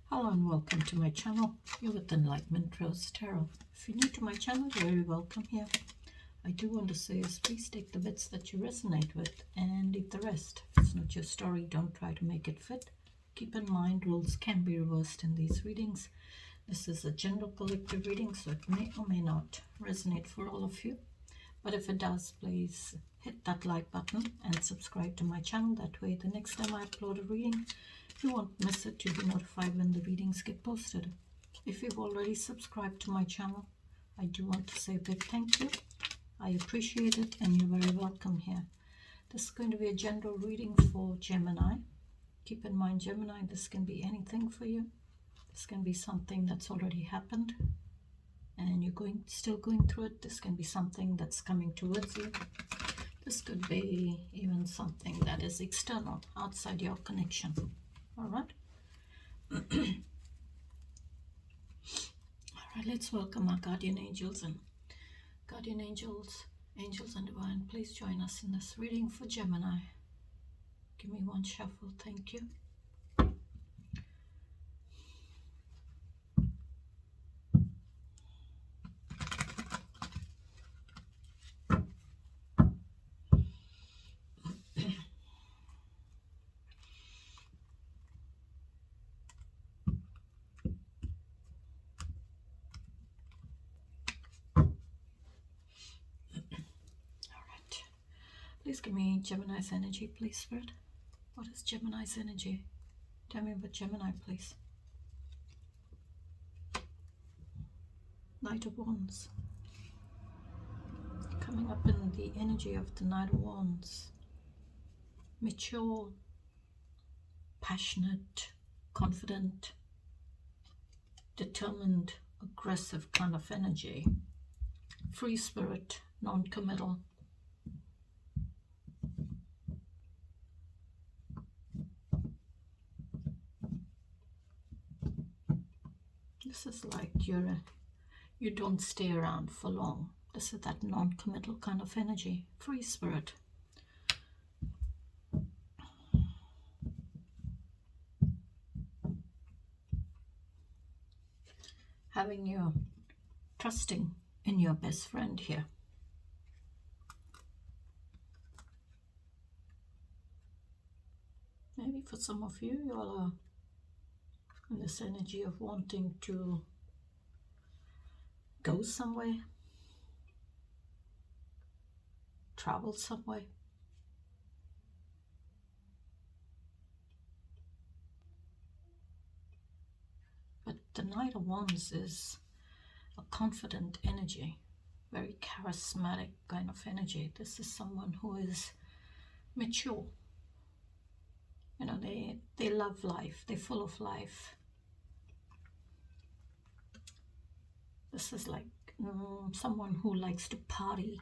Hello and welcome to my channel. You're with Enlightenment Rose Tarot. If you're new to my channel, you're very welcome here. I do want to say is please take the bits that you resonate with and leave the rest. If it's not your story, don't try to make it fit. Keep in mind, rules can be reversed in these readings. This is a general collective reading, so it may or may not resonate for all of you. But if it does, please hit that like button and subscribe to my channel. That way, the next time I upload a reading, you won't miss it. You'll be notified when the readings get posted. If you've already subscribed to my channel, I do want to say a big thank you. I appreciate it and you're very welcome here. This is going to be a general reading for Gemini. Keep in mind, Gemini, this can be anything for you. This can be something that's already happened and you're still going through it. This can be something that's coming towards you. This could be even something that is external, outside your connection. All right. All right, let's welcome our guardian angels and guardian angels, angels and divine. Please join us in this reading for Gemini. Give me one shuffle, thank you. Please give me Gemini's energy, please, Spirit. What is Gemini's energy? Tell me about Gemini, please. Knight of Wands. Coming up in the energy of the Knight of Wands. Mature, passionate, confident, determined, aggressive kind of energy. Free spirit, non-committal. This is like you don't stay around for long. This is that non-committal kind of energy. Free spirit. Having you trusting in your best friend here. Maybe for some of you, you all are in this energy of wanting to go somewhere, travel somewhere. But the Knight of Wands is a confident energy, very charismatic kind of energy. This is someone who is mature. You know, they love life, they're full of life. This is like someone who likes to party.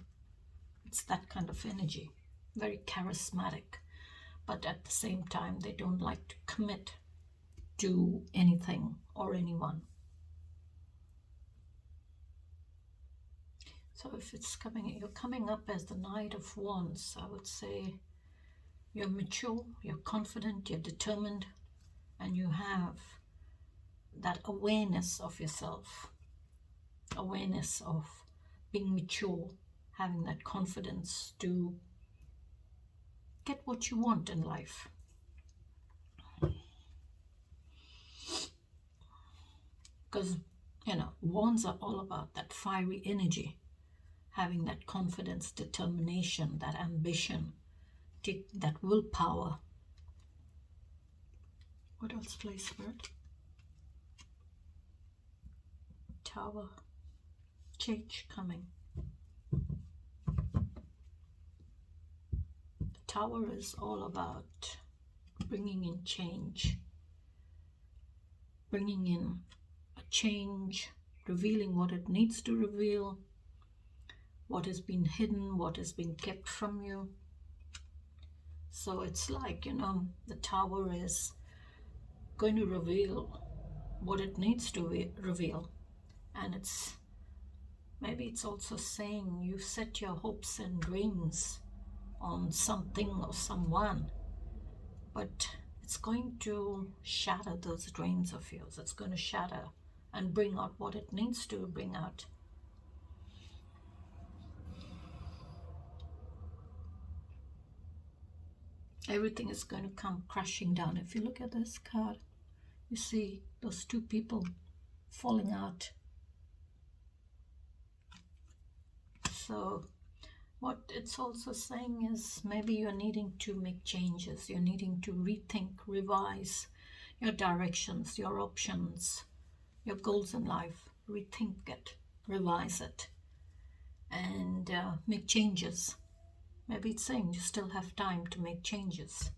It's that kind of energy, very charismatic. But at the same time, they don't like to commit to anything or anyone. So if you're coming up as the Knight of Wands, I would say you're mature, you're confident, you're determined, and you have that awareness of yourself, awareness of being mature, having that confidence to get what you want in life. Because, you know, wands are all about that fiery energy, having that confidence, determination, that ambition, that willpower. What else, please, Spirit? Tower. Change coming. The Tower is all about bringing in change, bringing in a change, revealing what it needs to reveal, what has been hidden, what has been kept from you. So it's like, you know, the Tower is going to reveal what it needs to reveal. And maybe it's also saying you set your hopes and dreams on something or someone, but it's going to shatter those dreams of yours. It's going to shatter and bring out what it needs to bring out. Everything is going to come crashing down. If you look at this card, you see those two people falling out. So what it's also saying is maybe you're needing to make changes. You're needing to rethink, revise your directions, your options, your goals in life. Rethink it, revise it, and make changes. Maybe it's saying you still have time to make changes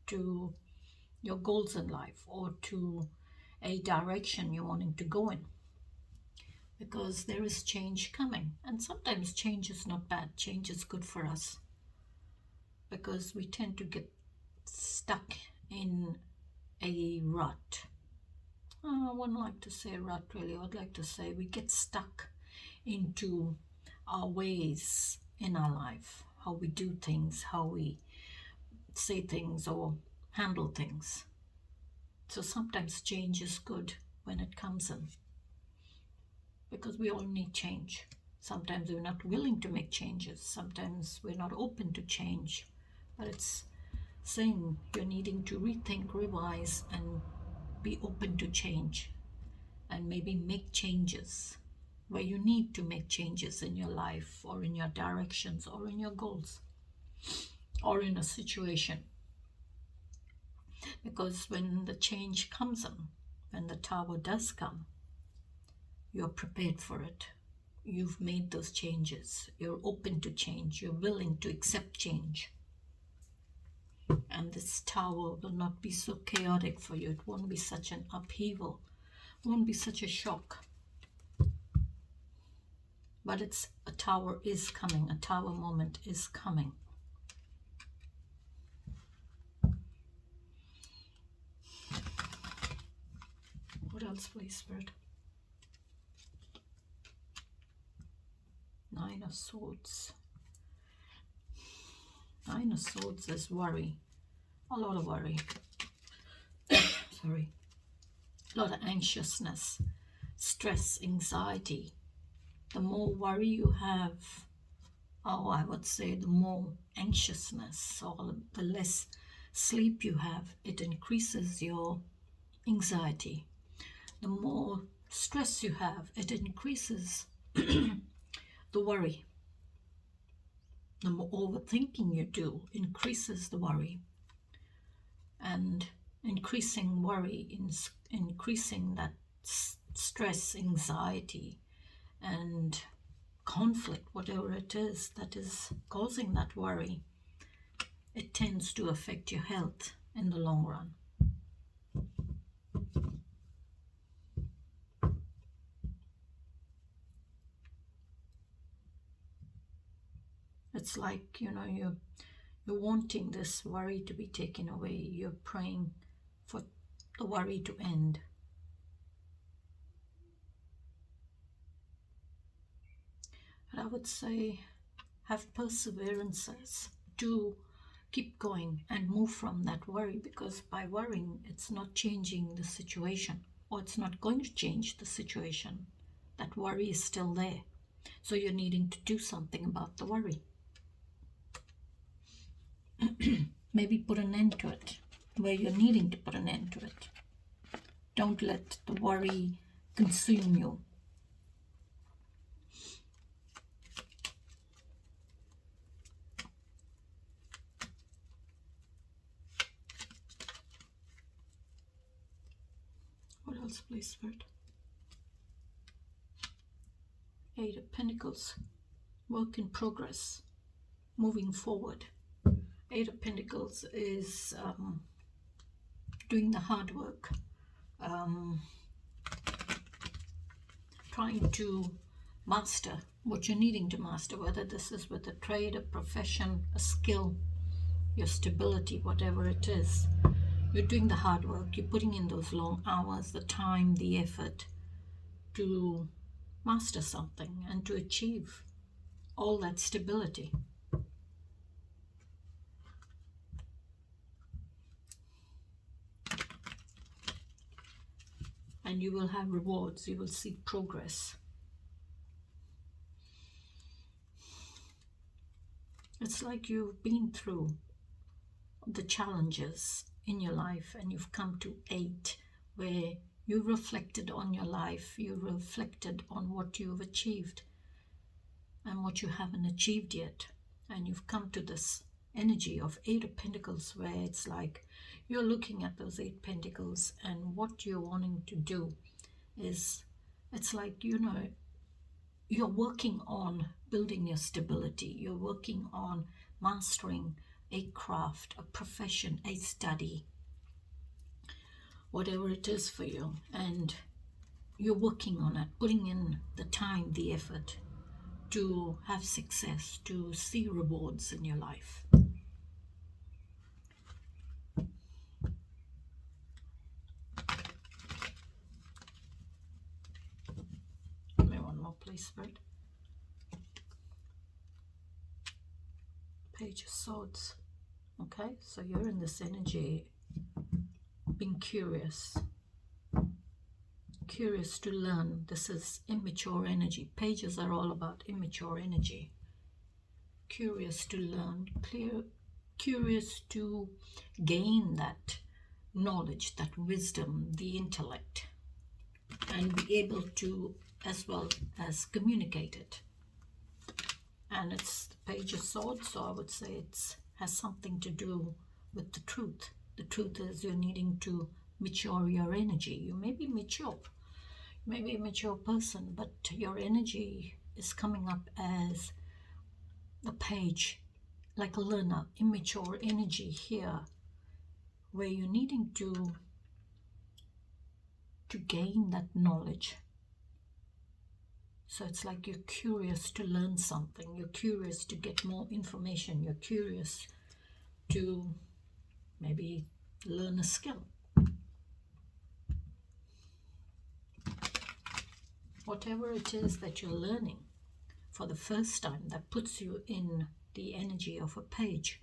to your goals in life or to a direction you're wanting to go in, because there is change coming. And sometimes change is not bad. Change is good for us, because we tend to get stuck in a rut. I wouldn't like to say rut, really. I would like to say we get stuck into our ways in our life, how we do things, how we say things or handle things. So sometimes change is good when it comes in, because we all need change. Sometimes we're not willing to make changes. Sometimes we're not open to change. But it's saying you're needing to rethink, revise, and be open to change, and maybe make changes where you need to make changes in your life or in your directions or in your goals or in a situation. Because when the change comes in, when the Tower does come, you're prepared for it. You've made those changes. You're open to change. You're willing to accept change. And this Tower will not be so chaotic for you. It won't be such an upheaval. It won't be such a shock. But a Tower is coming. A Tower moment is coming. What else, please, Spirit? Nine of Swords. Nine of Swords is worry. A lot of worry. Sorry. A lot of anxiousness, stress, anxiety. The more worry you have, I would say the more anxiousness, or the less sleep you have, it increases your anxiety. The more stress you have, it increases the worry. The more overthinking you do increases the worry. And increasing worry, increasing that stress, anxiety, and conflict, whatever it is that is causing that worry, it tends to affect your health in the long run. It's like, you're wanting this worry to be taken away. You're praying for the worry to end. And I would say have perseverances to keep going and move from that worry, because by worrying, it's not changing the situation, or it's not going to change the situation. That worry is still there. So you're needing to do something about the worry. Maybe put an end to it, where you're needing to put an end to it. Don't let the worry consume you. What else, please, Spirit? Eight of Pentacles. Work in progress. Moving forward. Eight of Pentacles is doing the hard work. Trying to master what you're needing to master, whether this is with a trade, a profession, a skill, your stability, whatever it is. You're doing the hard work. You're putting in those long hours, the time, the effort to master something and to achieve all that stability. and you will have rewards. You will see progress. It's like you've been through the challenges in your life and you've come to 8, where you reflected on your life, you reflected on what you've achieved and what you haven't achieved yet, and you've come to this energy of 8 of Pentacles, where it's like you're looking at those 8 Pentacles, and what you're wanting to do is, it's like, you know, you're working on building your stability, you're working on mastering a craft, a profession, a study, whatever it is for you, and you're working on it, putting in the time, the effort to have success, to see rewards in your life. Give me one more, please, Spirit. Page of Swords. Okay, so you're in this energy, being curious to learn. This is immature energy. Pages are all about immature energy. Curious to learn, curious to gain that knowledge, that wisdom, the intellect, and be able to, as well as, communicate it. And it's the Page of Swords, so I would say it has something to do with the truth. The truth is you're needing to mature your energy. You may be mature, you may be a mature person, but your energy is coming up as the page, like a learner, immature energy here, where you're needing to gain that knowledge. So it's like you're curious to learn something, you're curious to get more information, you're curious to maybe learn a skill. Whatever it is that you're learning for the first time, that puts you in the energy of a page.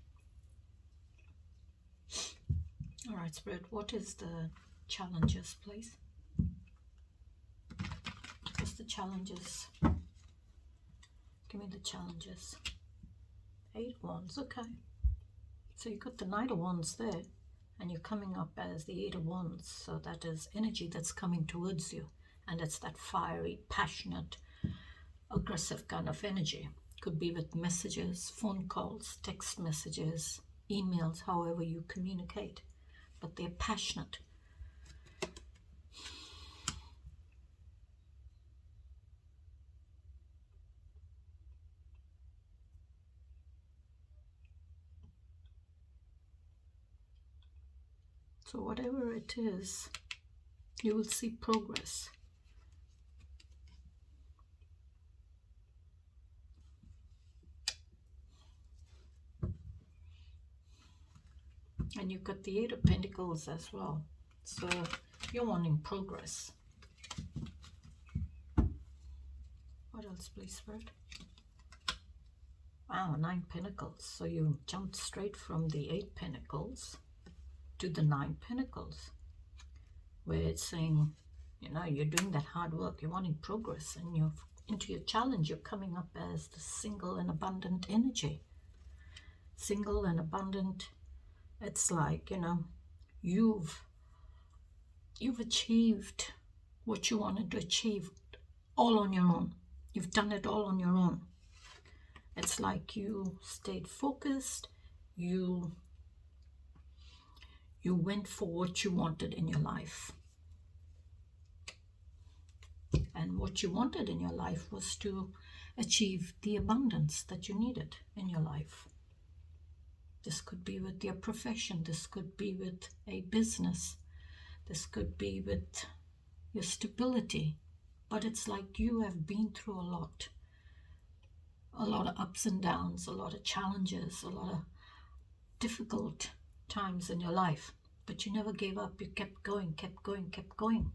All right, Spirit, what is the challenges, please? What's the challenges? Give me the challenges. 8 Wands, okay. So you've got the Knight of Wands there, and you're coming up as the 8 of Wands. So that is energy that's coming towards you, and it's that fiery, passionate, aggressive kind of energy. Could be with messages, phone calls, text messages, emails, however you communicate, but they're passionate. So whatever it is, you will see progress. And you've got the 8 of Pentacles as well. So you're wanting progress. What else, please, Spirit? Wow, 9 Pentacles. So you jumped straight from the 8 Pentacles to the 9 Pentacles, where it's saying, you know, you're doing that hard work, you're wanting progress, and you're into your challenge, you're coming up as the single and abundant energy. Single and abundant. It's like, you know, you've achieved what you wanted to achieve all on your own. You've done it all on your own. It's like you stayed focused, you went for what you wanted in your life. And what you wanted in your life was to achieve the abundance that you needed in your life. This could be with your profession, this could be with a business, this could be with your stability. But it's like you have been through a lot of ups and downs, a lot of challenges, a lot of difficult times in your life. But you never gave up, you kept going, kept going, kept going.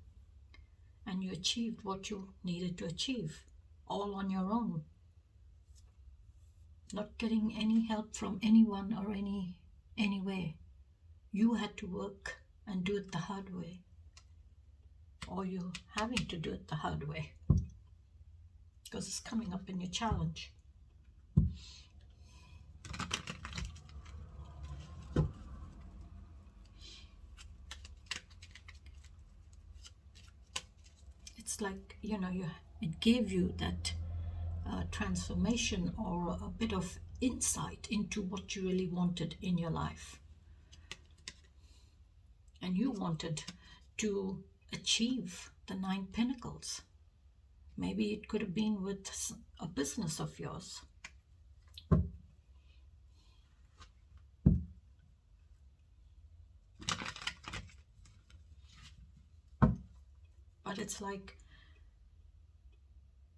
And you achieved what you needed to achieve, all on your own. Not getting any help from anyone or anywhere. You had to work and do it the hard way. or you're having to do it the hard way because it's coming up in your challenge. It's like, you know, it gave you that transformation or a bit of insight into what you really wanted in your life. And you wanted to achieve the 9 pinnacles. Maybe it could have been with a business of yours. But it's like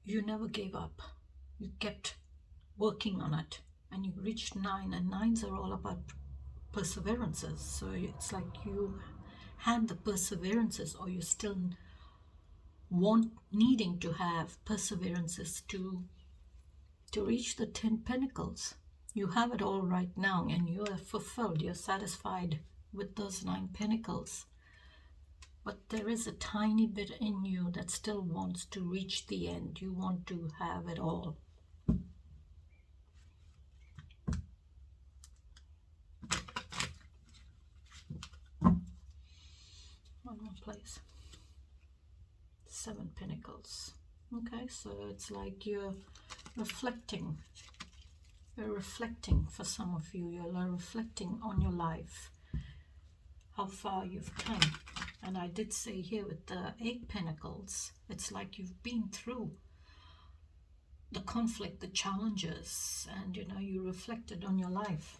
you never gave up. You kept working on it and you reached 9, and 9s are all about perseverances. So it's like you had the perseverances, or you still needing to have perseverances to reach the 10 pinnacles. You have it all right now and you are fulfilled. You're satisfied with those 9 pinnacles. But there is a tiny bit in you that still wants to reach the end. You want to have it all. One more place. 7 pinnacles. Okay, so it's like you're reflecting. You're reflecting for some of you. You're reflecting on your life, how far you've come. And I did say here with the 8 pinnacles, it's like you've been through the conflict, the challenges, and you know, you reflected on your life.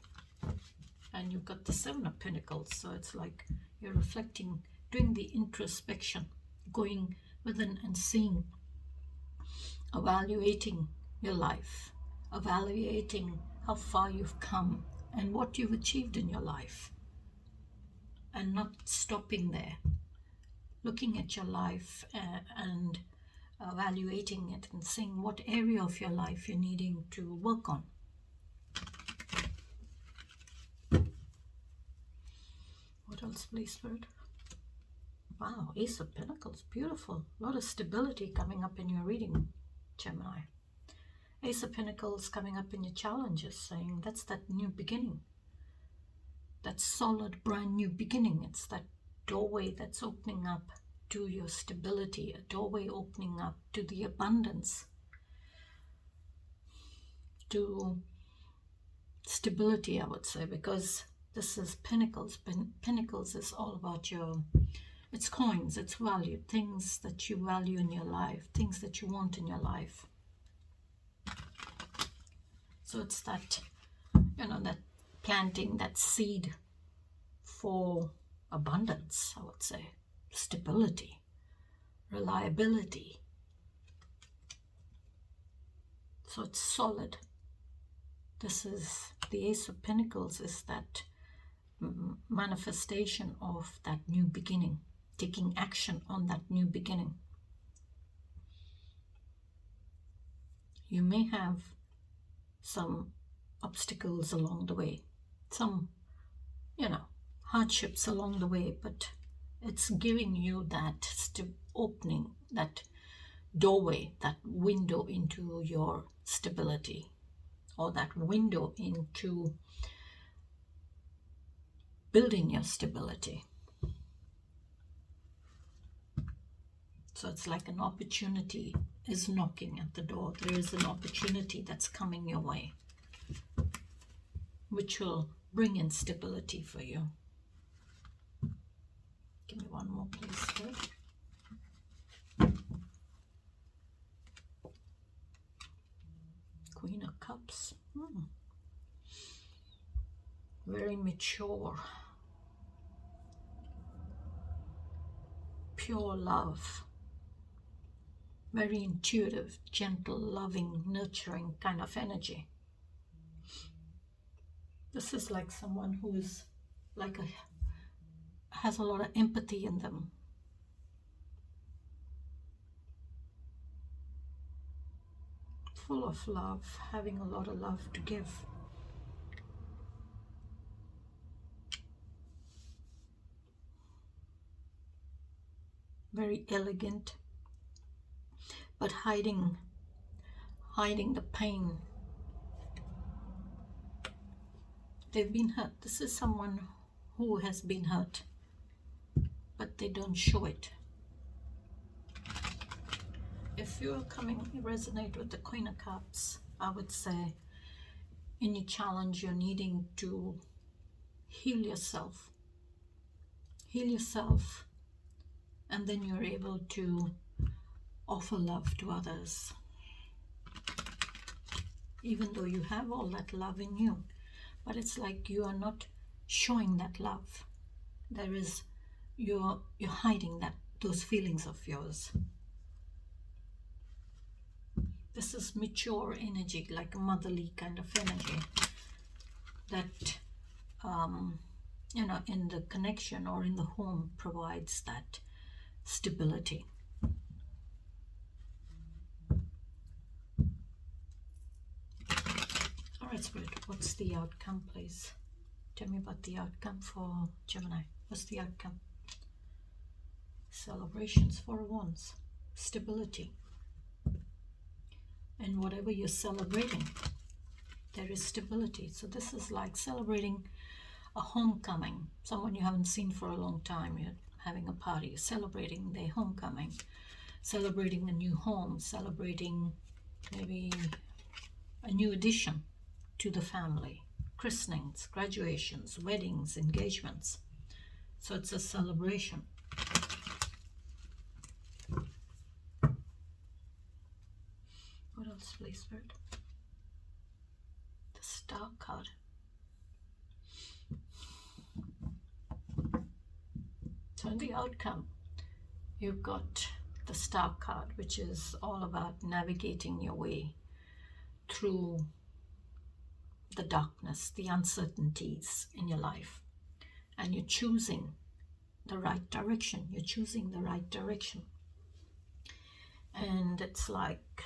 And you've got the 7 of pinnacles, so it's like you're reflecting, doing the introspection, going within and seeing, evaluating your life, evaluating how far you've come and what you've achieved in your life, and not stopping there, looking at your life and evaluating it and seeing what area of your life you're needing to work on. What else, please, Spirit? Wow, Ace of Pentacles, beautiful. A lot of stability coming up in your reading, Gemini. Ace of Pentacles coming up in your challenges, saying that's that new beginning. That solid, brand new beginning. It's that doorway that's opening up to your stability, a doorway opening up to the abundance, to stability, I would say, because this is Pentacles. Pentacles is all about it's coins, it's value, things that you value in your life, things that you want in your life. So it's that, you know, that planting that seed for abundance, I would say, stability, reliability. So it's solid. This is the Ace of Pentacles, is that manifestation of that new beginning, taking action on that new beginning. You may have some obstacles along the way, some, you know, hardships along the way, but it's giving you that opening, that doorway, that window into your stability, or that window into building your stability. So it's like an opportunity is knocking at the door. There is an opportunity that's coming your way, which will bring in stability for you. Give me one more, please, Spirit. Queen of Cups. Very mature. Pure love. Very intuitive, gentle, loving, nurturing kind of energy. This is like someone who is like has a lot of empathy in them. Full of love, having a lot of love to give. very elegant, but hiding the pain. They've been hurt. This is someone who has been hurt, but they don't show it. If you're resonate with the Queen of Cups, I would say in your challenge, you're needing to heal yourself, and then you're able to offer love to others. Even though you have all that love in you, but it's like you are not showing that love. You're hiding those feelings of yours. This is mature energy, like a motherly kind of energy that in the connection or in the home provides that stability. All right, Spirit, what's the outcome, please? Tell me about the outcome for Gemini. What's the outcome? Celebrations, 4 of Wands, stability. And whatever you're celebrating, there is stability. So this is like celebrating a homecoming, someone you haven't seen for a long time. You're having a party, celebrating their homecoming, celebrating a new home, celebrating maybe a new addition to the family, christenings, graduations, weddings, engagements. So it's a celebration. What else, please, Spirit? The Star card. So in the outcome, you've got the Star card, which is all about navigating your way through the darkness, the uncertainties in your life. And you're choosing the right direction. You're choosing the right direction. And it's like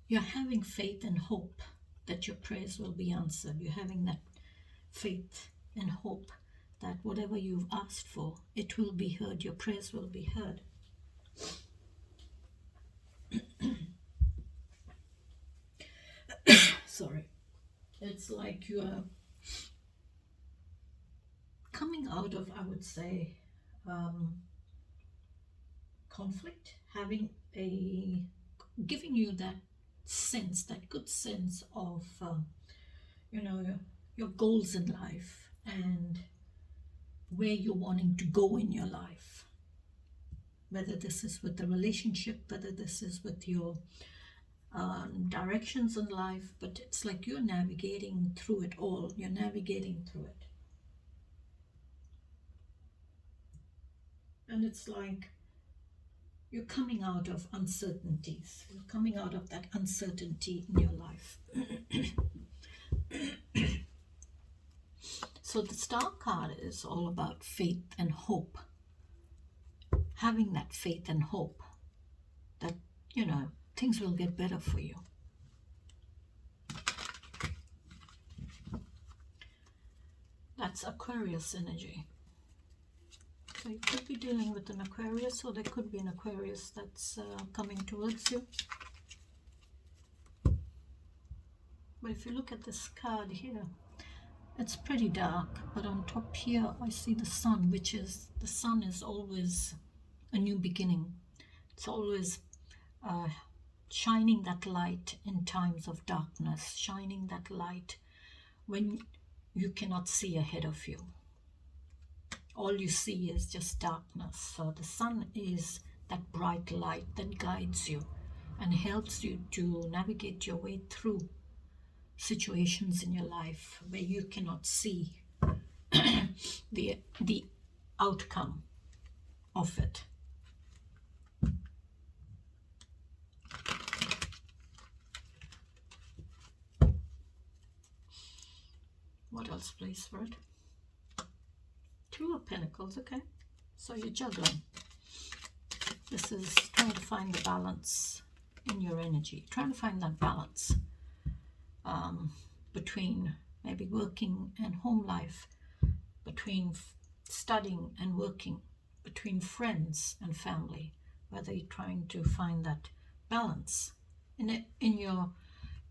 you're having faith and hope that your prayers will be answered. You're having that faith and hope that whatever you've asked for, it will be heard. Your prayers will be heard. Sorry. It's like you are coming out of, I would say, conflict, giving you that sense, that good sense of, your goals in life and where you're wanting to go in your life. Whether this is with the relationship, whether this is with your directions in life, but it's like you're navigating through it all. You're navigating through it. And it's like you're coming out of uncertainties. You're coming out of that uncertainty in your life. So the Star card is all about faith and hope. Having that faith and hope that, things will get better for you. That's Aquarius energy. So you could be dealing with an Aquarius, or there could be an Aquarius that's coming towards you. But if you look at this card here, it's pretty dark, but on top here I see the sun, the sun is always a new beginning. It's always shining that light in times of darkness, shining that light when you cannot see ahead of you. All you see is just darkness. So the sun is that bright light that guides you and helps you to navigate your way through situations in your life where you cannot see the outcome of it. What else, please, Word? 2 of Pentacles, okay. So you're juggling. This is trying to find the balance in your energy. Trying to find that balance between maybe working and home life, between studying and working, between friends and family, whether you're trying to find that balance in your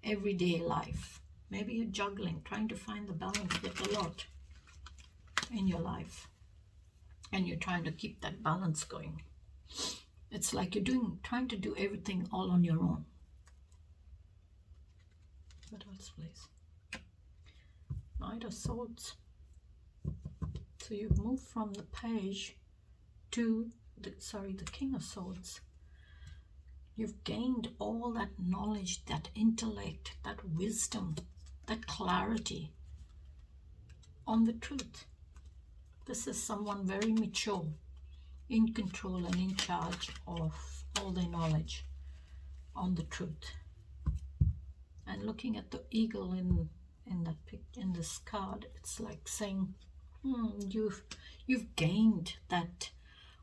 everyday life. Maybe you're juggling, trying to find the balance with a lot in your life, and you're trying to keep that balance going. It's like you're trying to do everything all on your own. What else, please? Knight of Swords. So you've moved from the Page to the King of Swords. You've gained all that knowledge, that intellect, that wisdom, that clarity on the truth. This is someone very mature, in control and in charge of all their knowledge on the truth. And looking at the eagle in this card, it's like saying, you've gained that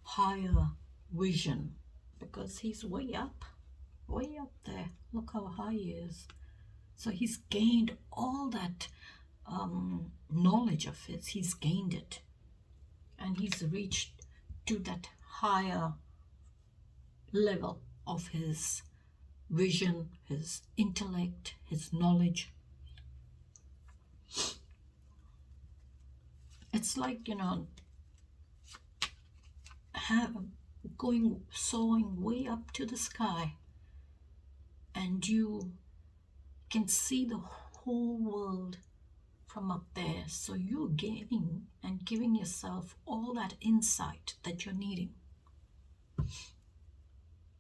higher vision, because he's way up there. Look how high he is. So he's gained all that knowledge of his. He's gained it, and he's reached to that higher level of his vision, his intellect, his knowledge. It's like, soaring way up to the sky, and you can see the whole world from up there. So you're gaining and giving yourself all that insight that you're needing.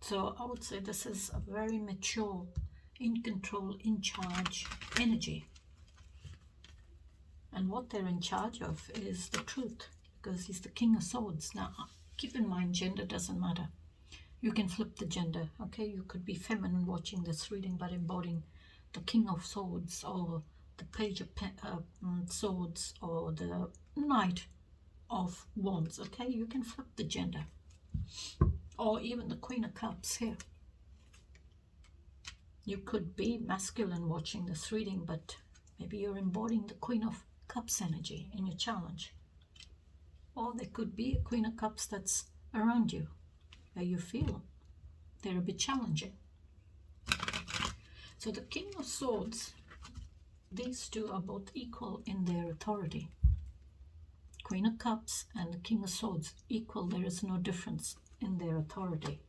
So I would say this is a very mature, in control, in charge energy. And what they're in charge of is the truth, because he's the King of Swords. Now, keep in mind, gender doesn't matter. You can flip the gender, okay? You could be feminine watching this reading, but embodying the King of Swords, or the Page of Swords, or the Knight of Wands, okay? You can flip the gender. Or even the Queen of Cups here. You could be masculine watching this reading, but maybe you're embodying the Queen of Cups energy in your challenge. Or there could be a Queen of Cups that's around you, where you feel they're a bit challenging. So the King of Swords, these two are both equal in their authority. Queen of Cups and the King of Swords, equal. There is no difference in their authority.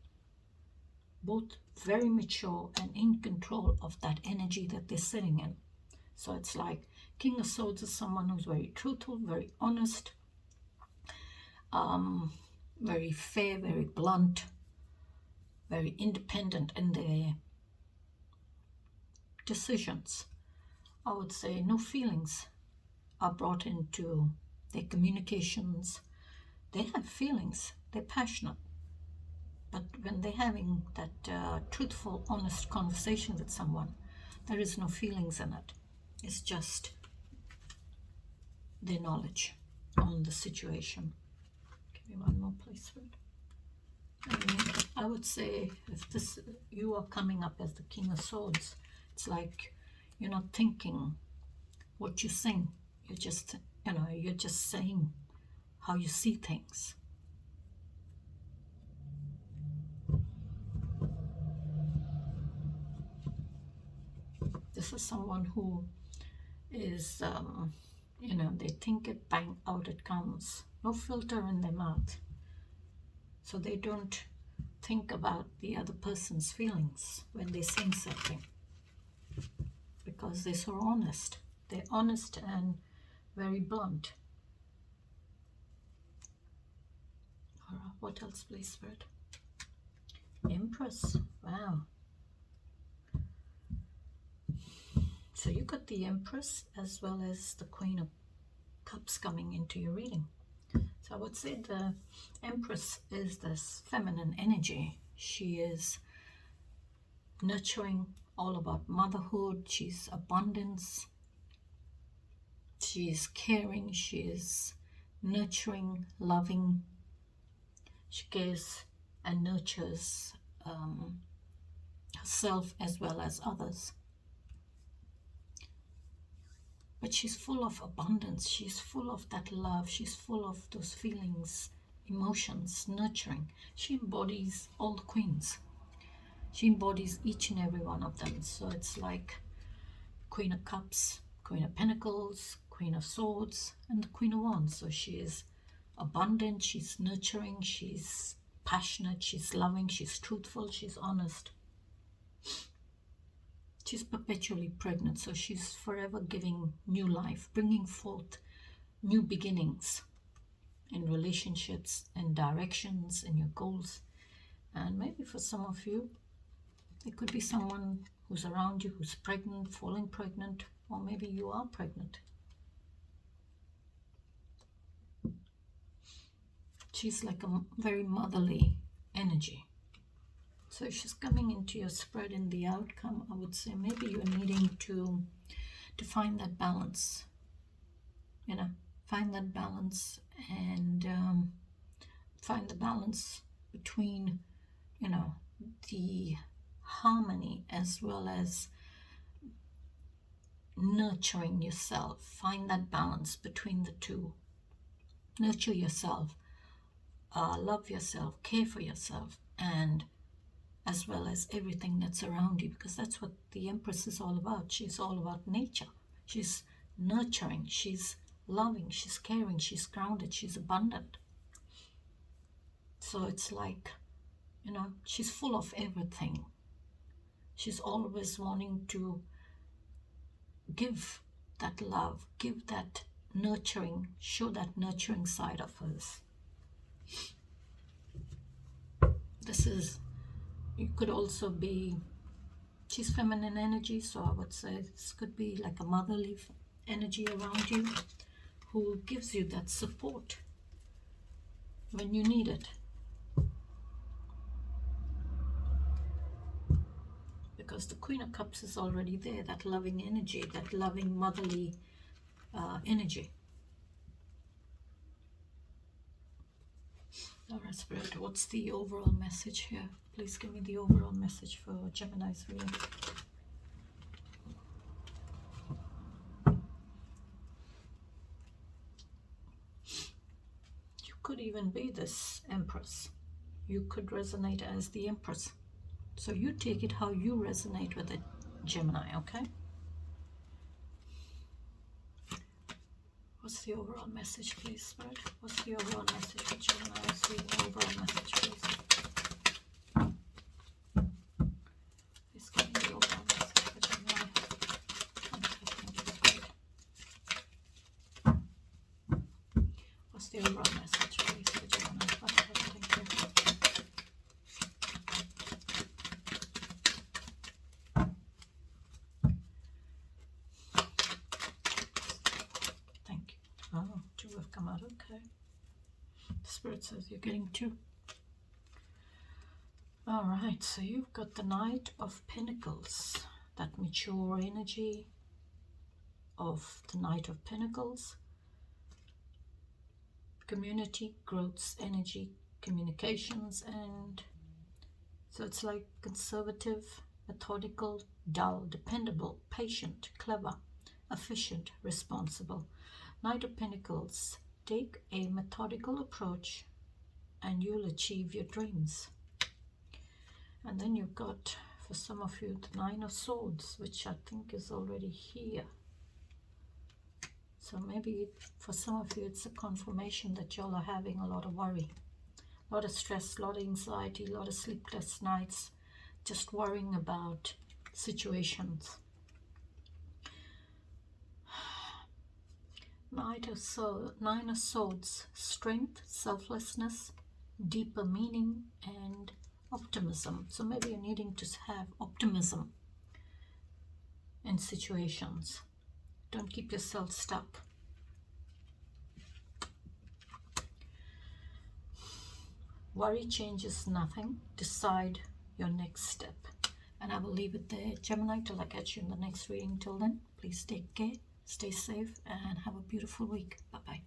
Both very mature and in control of that energy that they're sitting in. So it's like King of Swords is someone who's very truthful, very honest, very fair, very blunt, very independent in their decisions. I would say no feelings are brought into their communications. They have feelings, they're passionate, but when they're having that truthful, honest conversation with someone, there is no feelings in it. It's just their knowledge on the situation. Give me one more placement. I would say, if you are coming up as the King of Swords, it's like you're not thinking what you sing. You're just, you're just saying how you see things. This is someone who is, they think it, bang, out it comes. No filter in their mouth. So they don't think about the other person's feelings when they sing something, because they're so honest. They're honest and very blunt. All right, what else, please, Spirit? Empress. Wow. So you got the Empress as well as the Queen of Cups coming into your reading. So I would say the Empress is this feminine energy. She is nurturing, all about motherhood. She's abundance. She is caring. She is nurturing, loving. She cares and nurtures herself as well as others. But she's full of abundance. She's full of that love. She's full of those feelings, emotions, nurturing. She embodies all the queens. She embodies each and every one of them. So it's like Queen of Cups, Queen of Pentacles, Queen of Swords, and the Queen of Wands. So she is abundant, she's nurturing, she's passionate, she's loving, she's truthful, she's honest. She's perpetually pregnant, so she's forever giving new life, bringing forth new beginnings in relationships and directions and your goals. And maybe for some of you, it could be someone who's around you who's pregnant, falling pregnant, or maybe you are pregnant. She's like a very motherly energy. So she's coming into your spread in the outcome. I would say maybe you're needing to find that balance. You know, find that balance and find the balance between, you know, the harmony as well as nurturing yourself. Find that balance between the two. Nurture yourself, love yourself, care for yourself, and as well as everything that's around you, because that's what the Empress is all about. She's all about nature. She's nurturing, she's loving, she's caring, she's grounded, she's abundant. So it's like, you know, she's full of everything. She's always wanting to give that love, give that nurturing, show that nurturing side of hers. This is, you could also be, she's feminine energy, so I would say this could be like a motherly energy around you who gives you that support when you need it. Because the Queen of Cups is already there, that loving energy, that loving motherly energy. Alright, Spirit, what's the overall message here? Please give me the overall message for Gemini's reading. You could even be this Empress. You could resonate as the Empress. So you take it how you resonate with it, Gemini, okay? What's the overall message, please, Spirit? What's the overall message for Gemini? What's the overall message, please? Please give me the overall message for Gemini. What's the overall message, please, for Gemini? Thank you. Oh, 2 have come out, okay. The Spirit says you're getting 2. Alright, so you've got the Knight of Pentacles, that mature energy of the Knight of Pentacles. Community, growth, energy, communications, and so it's like conservative, methodical, dull, dependable, patient, clever, efficient, responsible. Knight of Pentacles, take a methodical approach and you'll achieve your dreams. And then you've got, for some of you, the 9 of Swords, which I think is already here. So maybe for some of you, it's a confirmation that y'all are having a lot of worry, a lot of stress, a lot of anxiety, a lot of sleepless nights, just worrying about situations. Nine of Swords, strength, selflessness, deeper meaning, and optimism. So maybe you're needing to have optimism in situations. Don't keep yourself stuck. Worry changes nothing. Decide your next step. And I will leave it there, Gemini, till I catch you in the next reading. Till then, please take care, stay safe, and have a beautiful week. Bye-bye.